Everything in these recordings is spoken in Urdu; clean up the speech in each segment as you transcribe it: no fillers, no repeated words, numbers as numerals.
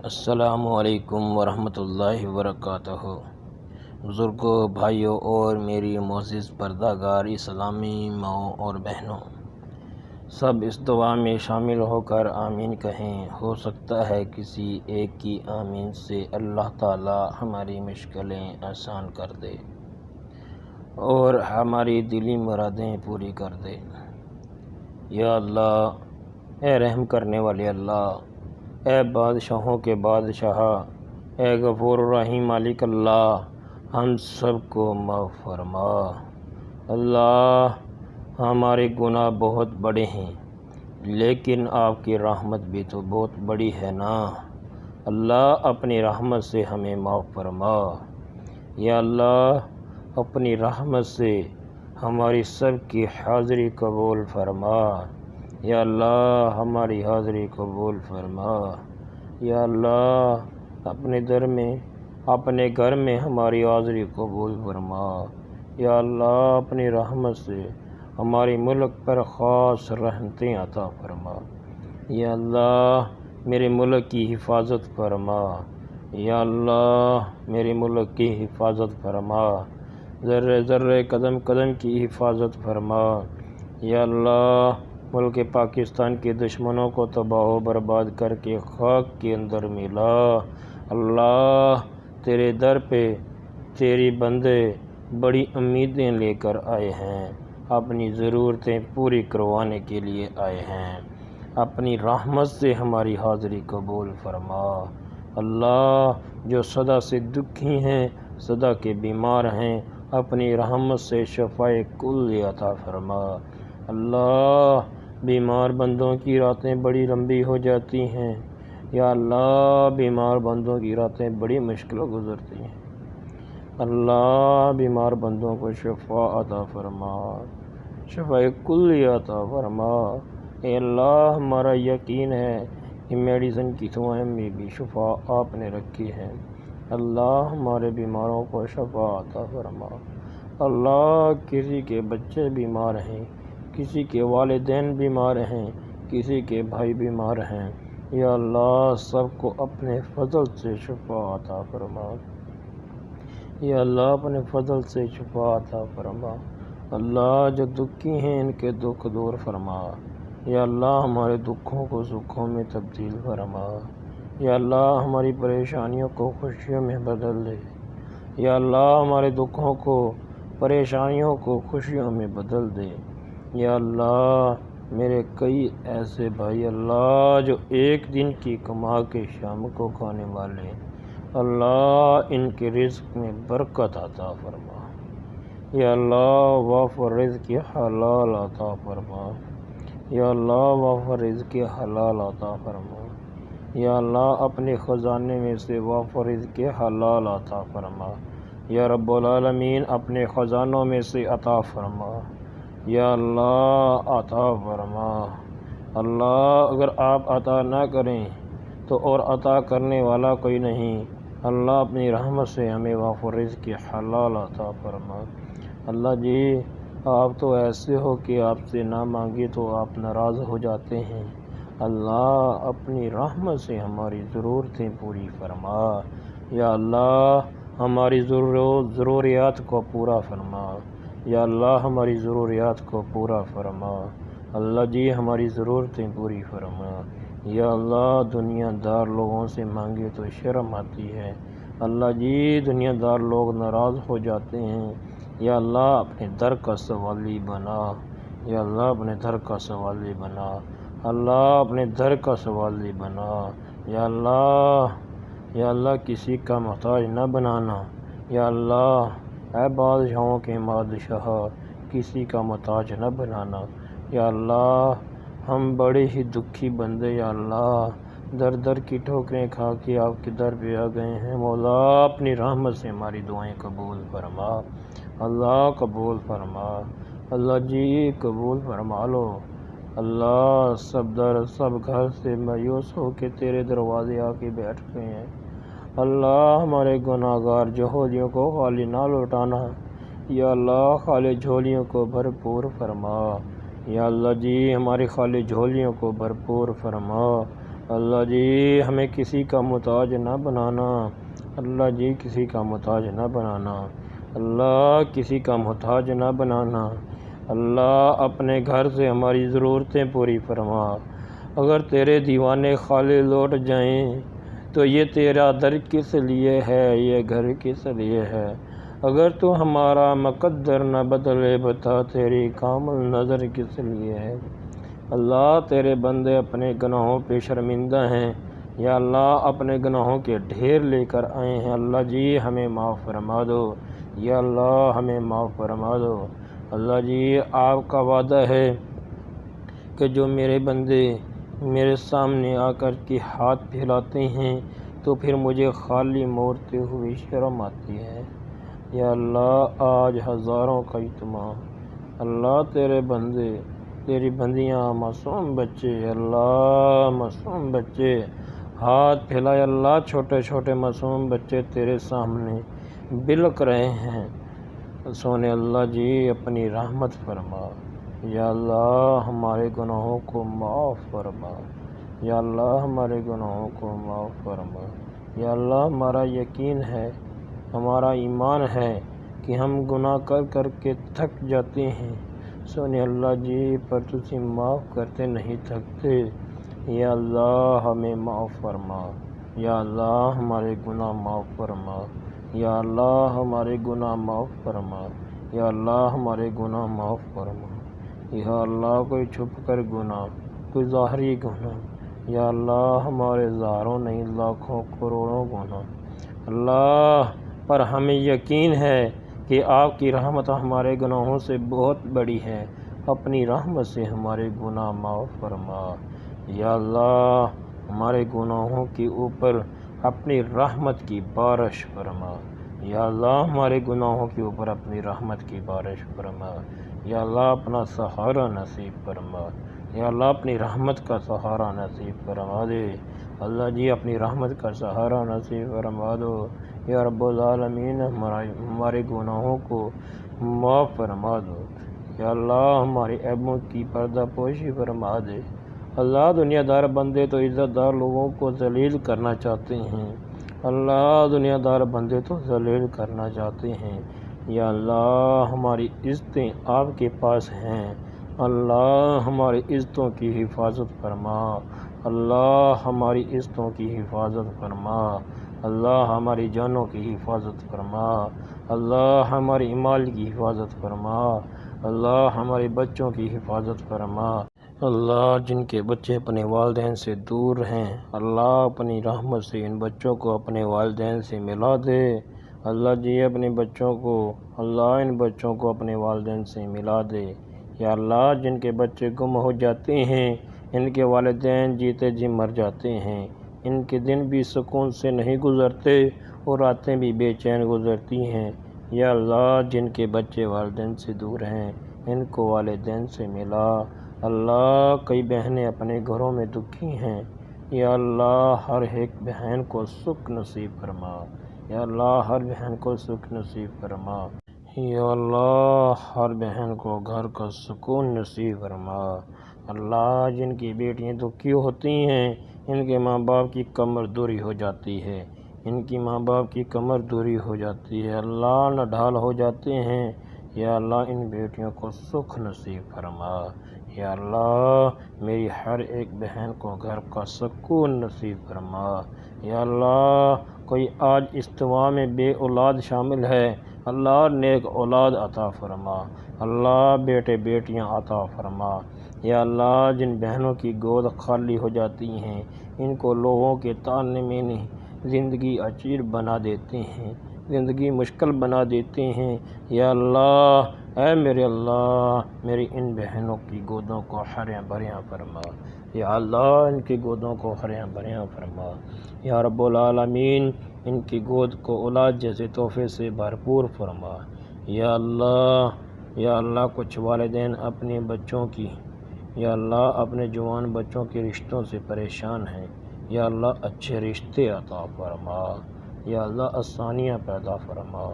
السلام علیکم ورحمۃ اللہ وبرکاتہ۔ بزرگوں، بھائیوں اور میری معزز پردہ اسلامی ماؤں اور بہنوں، سب اس دعا میں شامل ہو کر آمین کہیں۔ ہو سکتا ہے کسی ایک کی آمین سے اللہ تعالی ہماری مشکلیں آسان کر دے اور ہماری دلی مرادیں پوری کر دے۔ یا اللہ، اے رحم کرنے والے اللہ، اے بادشاہوں کے بادشاہ، اے غفور الرحیم مالک اللہ، ہم سب کو معاف فرما۔ اللہ، ہمارے گناہ بہت بڑے ہیں، لیکن آپ کی رحمت بھی تو بہت بڑی ہے نا۔ اللہ، اپنی رحمت سے ہمیں معاف فرما۔ یا اللہ، اپنی رحمت سے ہماری سب کی حاضری قبول فرما۔ یا اللہ، ہماری حاضری قبول فرما۔ یا اللہ، اپنے گھر میں ہماری حاضری قبول فرما۔ یا اللہ، اپنی رحمت سے ہمارے ملک پر خاص رحمتیں عطا فرما۔ یا اللہ، میرے ملک کی حفاظت فرما۔ یا اللہ، میرے ملک کی حفاظت فرما، ذرے ذرے قدم قدم کی حفاظت فرما۔ یا اللہ، ملک پاکستان کے دشمنوں کو تباہ و برباد کر کے خاک کے اندر ملا۔ اللہ، تیرے در پہ تیری بندے بڑی امیدیں لے کر آئے ہیں، اپنی ضرورتیں پوری کروانے کے لیے آئے ہیں۔ اپنی رحمت سے ہماری حاضری قبول فرما۔ اللہ، جو صدا سے دکھی ہیں، صدا کے بیمار ہیں، اپنی رحمت سے شفائے کل عطا فرما۔ اللہ، بیمار بندوں کی راتیں بڑی لمبی ہو جاتی ہیں۔ یا اللہ، بیمار بندوں کی راتیں بڑی مشکل گزرتی ہیں۔ اللہ، بیمار بندوں کو شفا عطا فرما، شفائے کل عطا فرما۔ اے اللہ، ہمارا یقین ہے کہ میڈیسن کی دوائیں میں بھی شفا آپ نے رکھی ہے۔ اللہ، ہمارے بیماروں کو شفا عطا فرما۔ اللہ، کسی کے بچے بیمار ہیں، کسی کے والدین بیمار ہیں، کسی کے بھائی بیمار ہیں، یا اللہ، سب کو اپنے فضل سے شفا عطا فرما۔ یا اللہ، اپنے فضل سے شفا عطا فرما۔ اللہ، جو دکھی ہیں ان کے دکھ دور فرما۔ یا اللہ، ہمارے دکھوں کو سکھوں میں تبدیل فرما۔ یا اللہ، ہماری پریشانیوں کو خوشیوں میں بدل دے۔ یا اللہ، ہمارے دکھوں کو پریشانیوں کو خوشیوں میں بدل دے۔ یا اللہ، میرے کئی ایسے بھائی اللہ جو ایک دن کی کما کے شام کو کھانے والے، اللہ ان کے رزق میں برکت عطا فرما۔ یا اللہ، وافر رزق حلال عطا فرما۔ یا اللہ، وافر رزق حلال عطا فرما۔ یا اللہ، اپنے خزانے میں سے وافر رزق حلال عطا فرما۔ یا رب العالمین، اپنے خزانوں میں سے عطا فرما۔ یا اللہ، عطا فرما۔ اللہ، اگر آپ عطا نہ کریں تو اور عطا کرنے والا کوئی نہیں۔ اللہ، اپنی رحمت سے ہمیں وافر رزق حلال عطا فرما۔ اللہ جی، آپ تو ایسے ہو کہ آپ سے نہ مانگے تو آپ ناراض ہو جاتے ہیں۔ اللہ، اپنی رحمت سے ہماری ضرورتیں پوری فرما۔ یا اللہ، ہماری ضروریات کو پورا فرما۔ یا اللہ، ہماری ضروریات کو پورا فرما۔ اللہ جی، ہماری ضرورتیں پوری فرما۔ یا اللہ، دنیا دار لوگوں سے مانگے تو شرم آتی ہے۔ اللہ جی، دنیا دار لوگ ناراض ہو جاتے ہیں۔ یا اللہ، اپنے در کا سوالی بنا۔ یا اللہ، اپنے در کا سوالی بنا۔ اللہ، اپنے در کا سوالی بنا۔ یا اللہ، یا اللہ، کسی کا محتاج نہ بنانا۔ یا اللہ، اے بادشاہوں کے بادشاہ، کسی کا محتاج نہ بنانا۔ یا اللہ، ہم بڑے ہی دکھی بندے، یا اللہ، در در کی ٹھوکریں کھا کے آپ کے در پہ آ گئے ہیں۔ مولا، اپنی رحمت سے ہماری دعائیں قبول فرما۔ اللہ، قبول فرما۔ اللہ جی، قبول فرما لو۔ اللہ، سب گھر سے مایوس ہو کے تیرے دروازے آ کے بیٹھ گئے ہیں۔ اللہ، ہمارے گناہ گار جھولیوں کو خالی نہ لوٹانا۔ یا اللہ، خالی جھولیوں کو بھرپور فرما۔ یا اللہ جی، ہماری خالی جھولیوں کو بھرپور فرما۔ اللہ جی ہمیں کسی کا محتاج نہ بنانا، اللہ جی کسی کا محتاج نہ بنانا، اللہ کسی کا محتاج نہ بنانا، اللہ اپنے گھر سے ہماری ضرورتیں پوری فرما۔ اگر تیرے دیوانے خالی لوٹ جائیں تو یہ تیرا در کس لیے ہے، یہ گھر کس لیے ہے؟ اگر تو ہمارا مقدر نہ بدلے بتا تیری کامل نظر کس لیے ہے؟ اللہ تیرے بندے اپنے گناہوں پہ شرمندہ ہیں، یا اللہ اپنے گناہوں کے ڈھیر لے کر آئے ہیں، اللہ جی ہمیں معاف فرما دو، یا اللہ ہمیں معاف فرما دو۔ اللہ جی آپ کا وعدہ ہے کہ جو میرے بندے میرے سامنے آ کر کے ہاتھ پھیلاتے ہیں تو پھر مجھے خالی موڑتے ہوئے شرم آتی ہے۔ یا اللہ آج ہزاروں کا اجتماع، اللہ تیرے بندے تیری بندیاں معصوم بچے، اللہ معصوم بچے ہاتھ پھیلائے، اللہ چھوٹے چھوٹے معصوم بچے تیرے سامنے بلک رہے ہیں، سونے اللہ جی اپنی رحمت فرما، یا اللہ ہمارے گناہوں کو معاف فرما، یا اللہ ہمارے گناہوں کو معاف فرما، یا اللہ ہمارا یقین ہے، ہمارا ایمان ہے کہ ہم گناہ کر کر کے تھک جاتے ہیں، سونے اللہ جی پر تجھے معاف کرتے نہیں تھکتے، یا اللہ ہمیں معاف فرما، یا اللہ ہمارے گناہ معاف فرما، یا اللہ ہمارے گناہ معاف فرما، یا اللہ ہمارے گناہ معاف فرما، یا اللہ کوئی چھپ کر گناہ، کوئی ظاہری گناہ، یا اللہ ہمارے ہزاروں نہیں لاکھوں کروڑوں گناہ، اللہ پر ہمیں یقین ہے کہ آپ کی رحمت ہمارے گناہوں سے بہت بڑی ہے، اپنی رحمت سے ہمارے گناہ معاف فرما، یا اللہ ہمارے گناہوں کے اوپر اپنی رحمت کی بارش فرما، یا اللہ ہمارے گناہوں کے اوپر اپنی رحمت کی بارش فرما، یا اللہ اپنا سہارا نصیب فرما، یا اللہ اپنی رحمت کا سہارا نصیب فرما دے، اللہ جی اپنی رحمت کا سہارا نصیب فرما دو، یا رب العالمین ہمارے گناہوں کو معاف فرما دو، یا اللہ ہمارے عیبوں کی پردہ پوشی فرما دے۔ اللہ دنیا دار بندے تو عزت دار لوگوں کو ذلیل کرنا چاہتے ہیں، اللہ دنیا دار بندے تو ذلیل کرنا چاہتے ہیں، یا اللہ ہماری عزتیں آپ کے پاس ہیں، اللہ ہماری عزتوں کی حفاظت فرما، اللہ ہماری عزتوں کی حفاظت فرما، اللہ ہماری جانوں کی حفاظت فرما، اللہ ہماری مال کی حفاظت فرما، اللہ ہمارے بچوں کی حفاظت فرما، اللہ جن کے بچے اپنے والدین سے دور ہیں، اللہ اپنی رحمت سے ان بچوں کو اپنے والدین سے ملا دے، اللہ جی اپنے بچوں کو، اللہ ان بچوں کو اپنے والدین سے ملا دے، یا اللہ جن کے بچے گم ہو جاتے ہیں، ان کے والدین جیتے جی مر جاتے ہیں، ان کے دن بھی سکون سے نہیں گزرتے اور راتیں بھی بے چین گزرتی ہیں، یا اللہ جن کے بچے والدین سے دور ہیں ان کو والدین سے ملا، اللہ کئی بہنیں اپنے گھروں میں دکھی ہیں، یا اللہ ہر ایک بہن کو سکھ نصیب فرما، یا اللہ ہر بہن کو سکھ نصیب فرما، یا اللہ ہر بہن کو گھر کا سکون نصیب فرما، اللہ جن کی بیٹیاں دکھی ہوتی ہیں ان کے ماں باپ کی کمر دوری ہو جاتی ہے، ان کی ماں باپ کی کمر دوری ہو جاتی ہے، اللہ نڈھال ہو جاتے ہیں، یا اللہ ان بیٹیوں کو سکھ نصیب فرما، یا اللہ میری ہر ایک بہن کو گھر کا سکون نصیب فرما، یا اللہ کوئی آج اجتماع میں بے اولاد شامل ہے، اللہ نیک اولاد عطا فرما، اللہ بیٹے بیٹیاں عطا فرما، یا اللہ جن بہنوں کی گود خالی ہو جاتی ہیں ان کو لوگوں کے طعنے میں زندگی عجیب بنا دیتے ہیں، زندگی مشکل بنا دیتے ہیں، یا اللہ اے میرے اللہ میری ان بہنوں کی گودوں کو ہریاں بھریاں فرما، یا اللہ ان کی گودوں کو ہریاں بھریاں فرما، یا رب العالمین ان کی گود کو اولاد جیسے تحفے سے بھرپور فرما، یا اللہ کچھ والدین اپنے بچوں کی، یا اللہ اپنے جوان بچوں کے رشتوں سے پریشان ہیں، یا اللہ اچھے رشتے عطا فرما، یا اللہ آسانیاں پیدا فرما،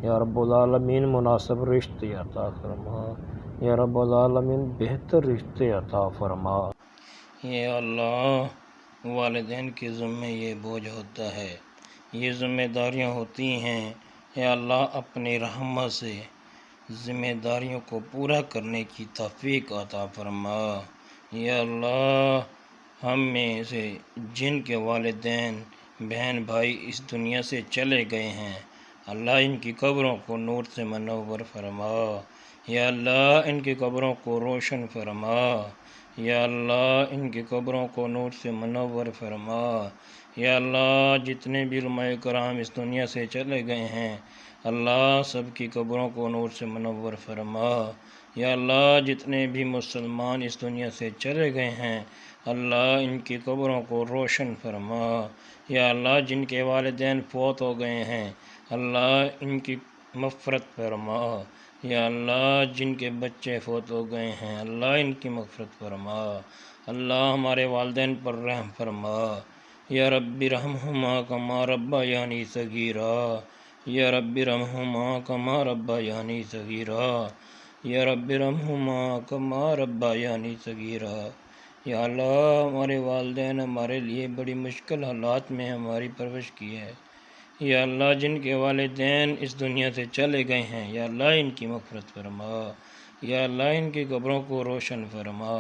یا رب العالمین مناسب رشتے عطا فرما، یا رب العالمین بہتر رشتے عطا فرما، یا اللہ والدین کے ذمے یہ بوجھ ہوتا ہے، یہ ذمہ داریاں ہوتی ہیں۔ یا اللہ اپنی رحمت سے ذمہ داریوں کو پورا کرنے کی توفیق عطا فرما۔ یا اللہ ہم میں سے جن کے والدین بہن بھائی اس دنیا سے چلے گئے ہیں، اللہ ان کی قبروں کو نور سے منور فرما۔ یا اللہ ان کی قبروں کو روشن فرما۔ یا اللہ ان کی قبروں کو نور سے منور فرما۔ یا اللہ جتنے بھی علماء کرام اس دنیا سے چلے گئے ہیں، اللہ سب کی قبروں کو نور سے منور فرما۔ یا اللہ جتنے بھی مسلمان اس دنیا سے چلے گئے ہیں، اللہ ان کی قبروں کو روشن فرما۔ یا اللہ جن کے والدین فوت ہو گئے ہیں، اللہ ان کی مغفرت فرما۔ یا اللہ جن کے بچے فوت ہو گئے ہیں، اللہ ان کی مغفرت فرما۔ اللہ ہمارے والدین پر رحم فرما۔ یا رب ارحمہما کما ربیانی صغیرا۔ یا رب ارحمہما کما ربیانی صغیرا۔ یا رب ارحمہما کما ربیانی صغیرا۔ یا اللہ ہمارے والدین ہمارے لیے بڑی مشکل حالات میں ہماری پرورش کی ہے۔ یا اللہ جن کے والدین اس دنیا سے چلے گئے ہیں، یا اللہ ان کی مغفرت فرما۔ یا اللہ ان کی قبروں کو روشن فرما۔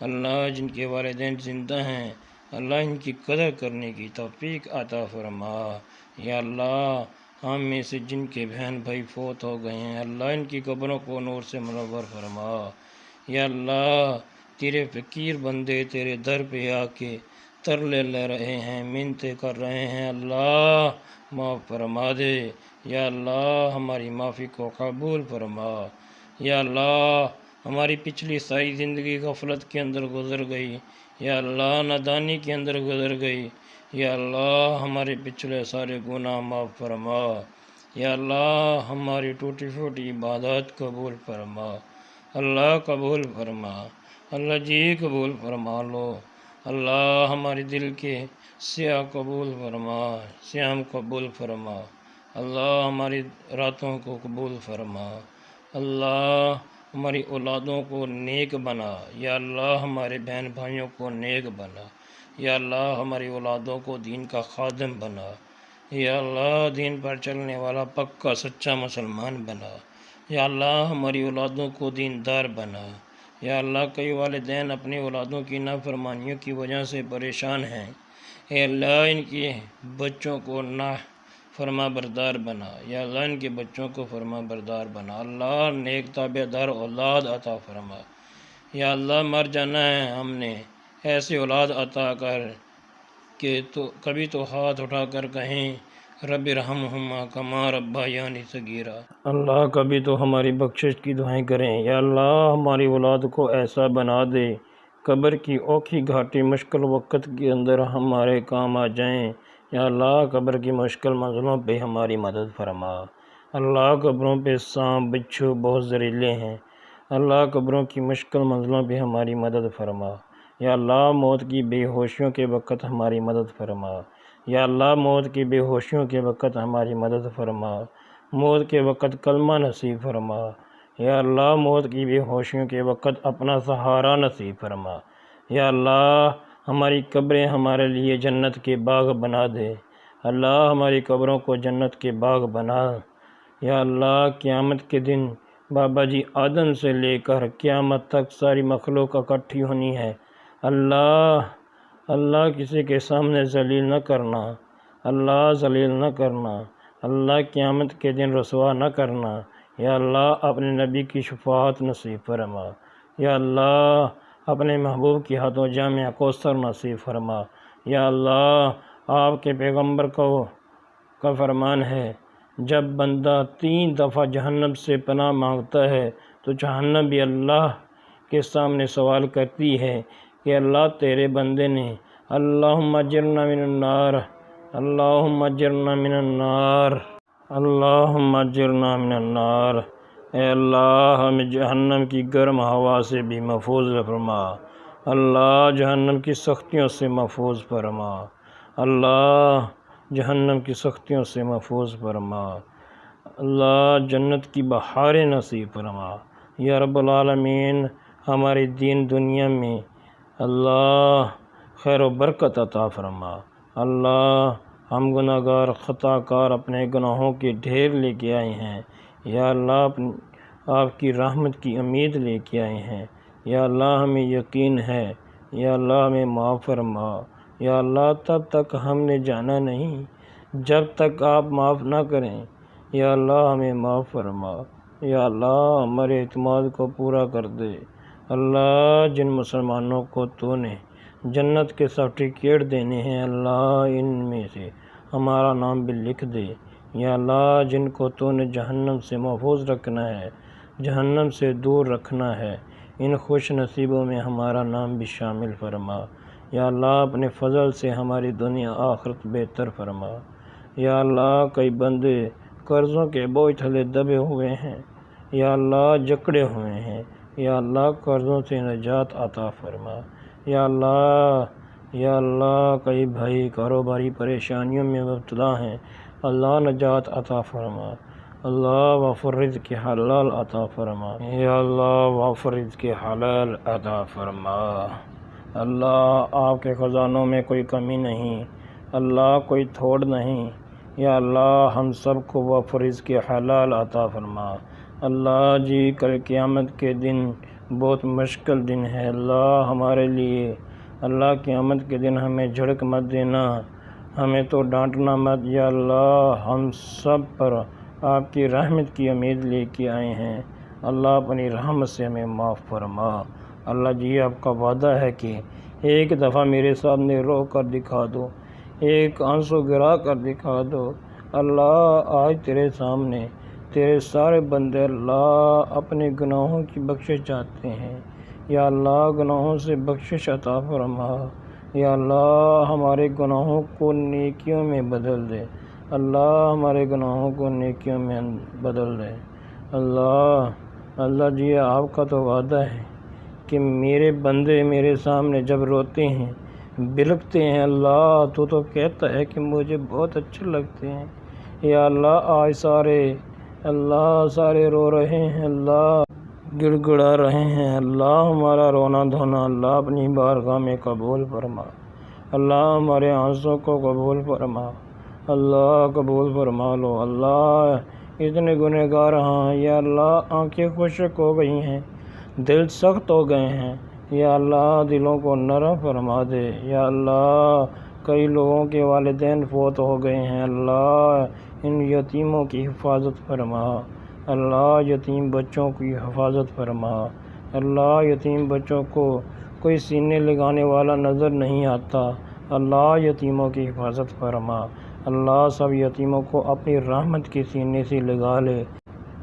اللہ جن کے والدین زندہ ہیں، اللہ ان کی قدر کرنے کی توفیق عطا فرما۔ یا اللہ ہم میں سے جن کے بہن بھائی فوت ہو گئے ہیں، اللہ ان کی قبروں کو نور سے منور فرما۔ یا اللہ تیرے فقیر بندے تیرے در پہ آ کے ترلے لے رہے ہیں، منتیں کر رہے ہیں، اللہ معاف فرما دے۔ یا اللہ ہماری معافی کو قبول فرما۔ یا اللہ ہماری پچھلی ساری زندگی غفلت کے اندر گزر گئی، یا اللہ نادانی کے اندر گزر گئی، یا اللہ ہمارے پچھلے سارے گناہ معاف فرما۔ یا اللہ ہماری ٹوٹی پھوٹی عبادات قبول فرما۔ اللہ قبول فرما، اللہ جی قبول فرما لو۔ اللہ ہمارے دل کے سیاہ قبول فرما، سیام قبول فرما۔ اللہ ہماری راتوں کو قبول فرما۔ اللہ ہماری اولادوں کو نیک بنا۔ یا اللہ ہمارے بہن بھائیوں کو نیک بنا۔ یا اللہ ہماری اولادوں کو دین کا خادم بنا۔ یا اللہ دین پر چلنے والا پکا سچا مسلمان بنا۔ یا اللہ ہماری اولادوں کو دیندار بنا۔ یا اللہ کئی والدین اپنی اولادوں کی نافرمانیوں کی وجہ سے پریشان ہیں، اے اللہ ان کے بچوں کو فرما بردار بنا۔ یا اللہ ان کے بچوں کو فرما بردار بنا۔ اللہ نیک تابع دار اولاد عطا فرما۔ یا اللہ مر جانا ہے ہم نے، ایسی اولاد عطا کر کہ تو کبھی تو ہاتھ اٹھا کر کہیں رب ارحمہما کما ربیانی صغیرا۔ اللہ کبھی تو ہماری بخشش کی دعائیں کریں۔ یا اللہ ہماری اولاد کو ایسا بنا دے قبر کی اوکھی گھاٹی مشکل وقت کے اندر ہمارے کام آ جائیں۔ یا اللہ قبر کی مشکل منزلوں پہ ہماری مدد فرما۔ اللہ قبروں پہ سانپ بچھو بہت زہریلے ہیں، اللہ قبروں کی مشکل منزلوں پہ ہماری مدد فرما۔ یا اللہ موت کی بے ہوشیوں کے وقت ہماری مدد فرما۔ یا اللہ موت کی بے ہوشیوں کے وقت ہماری مدد فرما۔ موت کے وقت کلمہ نصیب فرما۔ یا اللہ موت کی بے ہوشیوں کے وقت اپنا سہارا نصیب فرما۔ یا اللہ ہماری قبریں ہمارے لیے جنت کے باغ بنا دے۔ اللہ ہماری قبروں کو جنت کے باغ بنا۔ یا اللہ قیامت کے دن بابا جی آدم سے لے کر قیامت تک ساری مخلوق اکٹھی ہونی ہے، اللہ کسی کے سامنے ذلیل نہ کرنا، اللہ ذلیل نہ کرنا، اللہ قیامت کے دن رسوا نہ کرنا۔ یا اللہ اپنے نبی کی شفاعت نصیب فرما۔ یا اللہ اپنے محبوب کی ہاتھوں جامع کوثر نصیب فرما۔ یا اللہ آپ کے پیغمبر کا فرمان ہے، جب بندہ 3 دفعہ جہنم سے پناہ مانگتا ہے تو جہنم بھی اللہ کے سامنے سوال کرتی ہے کہ اللہ تیرے بندے نے اللہم اجرنا من النار، اللہم اجرنا من النار، اللہم اجرنا من النار۔ اے اللہ ہمیں جہنم کی گرم ہوا سے بھی محفوظ فرما، اللہ جہنم کی سختیوں سے محفوظ فرما، اللہ جہنم کی سختیوں سے محفوظ فرما، اللہ جنت کی بہاریں نصیب فرما۔ یا رب العالمین ہمارے دین دنیا میں اللہ خیر و برکت عطا فرما۔ اللہ ہم گناہ گار خطا کار اپنے گناہوں کے ڈھیر لے کے آئے ہیں، یا اللہ آپ کی رحمت کی امید لے کے آئے ہیں، یا اللہ ہمیں یقین ہے، یا اللہ ہمیں معاف فرما۔ یا اللہ تب تک ہم نے جانا نہیں جب تک آپ معاف نہ کریں، یا اللہ ہمیں معاف فرما۔ یا اللہ ہمارے اعتماد کو پورا کر دے۔ اللہ جن مسلمانوں کو تو نے جنت کے سرٹیفکیٹ دینے ہیں، اللہ ان میں سے ہمارا نام بھی لکھ دے۔ یا اللہ جن کو تو نے جہنم سے محفوظ رکھنا ہے، جہنم سے دور رکھنا ہے، ان خوش نصیبوں میں ہمارا نام بھی شامل فرما۔ یا اللہ اپنے فضل سے ہماری دنیا آخرت بہتر فرما۔ یا اللہ کئی بندے قرضوں کے بوجھ تلے دبے ہوئے ہیں، یا اللہ جکڑے ہوئے ہیں، یا اللہ قرضوں سے نجات عطا فرما۔ یا اللہ کئی بھائی کاروباری پریشانیوں میں مبتلا ہیں، اللہ نجات عطا فرما۔ اللہ وفر رزق حلال عطا فرما۔ یا اللہ وفر رزق حلال عطا فرما۔ اللہ آپ کے خزانوں میں کوئی کمی نہیں، اللہ کوئی تھوڑ نہیں۔ یا اللہ ہم سب کو وفر رزق حلال عطا فرما۔ اللہ جی کل قیامت کے دن بہت مشکل دن ہے اللہ ہمارے لیے۔ اللہ قیامت کے دن ہمیں جھڑک مت دینا، ہمیں تو ڈانٹنا مت۔ یا اللہ ہم سب پر آپ کی رحمت کی امید لے کے آئے ہیں، اللہ اپنی رحمت سے ہمیں معاف فرما۔ اللہ جی آپ کا وعدہ ہے کہ ایک دفعہ میرے سامنے رو کر دکھا دو، ایک آنسو گرا کر دکھا دو۔ اللہ آج تیرے سامنے تیرے سارے بندے اللہ اپنے گناہوں کی بخشش چاہتے ہیں، یا اللہ گناہوں سے بخشش عطا فرما۔ یا اللہ ہمارے گناہوں کو نیکیوں میں بدل دے، اللہ ہمارے گناہوں کو نیکیوں میں بدل دے۔ اللہ جی آپ کا تو وعدہ ہے کہ میرے بندے میرے سامنے جب روتے ہیں بلکتے ہیں، اللہ تو کہتا ہے کہ مجھے بہت اچھے لگتے ہیں۔ یا اللہ آج سارے رو رہے ہیں، اللہ گڑ گڑا رہے ہیں، اللہ ہمارا رونا دھونا اللہ اپنی بارگاہ میں قبول فرما۔ اللہ ہمارے آنسوں کو قبول فرما، اللہ قبول فرما لو۔ اللہ اتنے گنہگار ہیں، یا اللہ آنکھیں خشک ہو گئی ہیں، دل سخت ہو گئے ہیں، یا اللہ دلوں کو نرم فرما دے۔ یا اللہ کئی لوگوں کے والدین فوت ہو گئے ہیں، اللہ ان یتیموں کی حفاظت فرما، اللہ یتیم بچوں کی حفاظت فرما۔ اللہ یتیم بچوں کو کوئی سینے لگانے والا نظر نہیں آتا، اللہ یتیموں کی حفاظت فرما۔ اللہ سب یتیموں کو اپنی رحمت کے سینے سے لگا لے،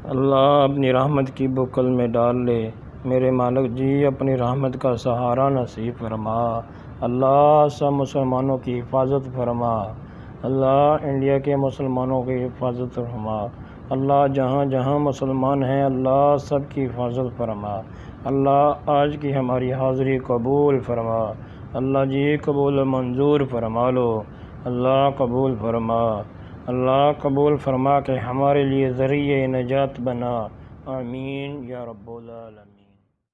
اللہ اپنی رحمت کی بکل میں ڈال لے۔ میرے مالک جی اپنی رحمت کا سہارا نصیب فرما، اللہ سب مسلمانوں کی حفاظت فرما، اللہ انڈیا کے مسلمانوں کی حفاظت فرما، اللہ جہاں جہاں مسلمان ہیں اللہ سب کی حفاظت فرما۔ اللہ آج کی ہماری حاضری قبول فرما، اللہ جی قبول منظور فرما لو، اللہ قبول فرما، اللہ قبول فرما کہ ہمارے لیے ذریعہ نجات بنا، آمین یا رب العالمین۔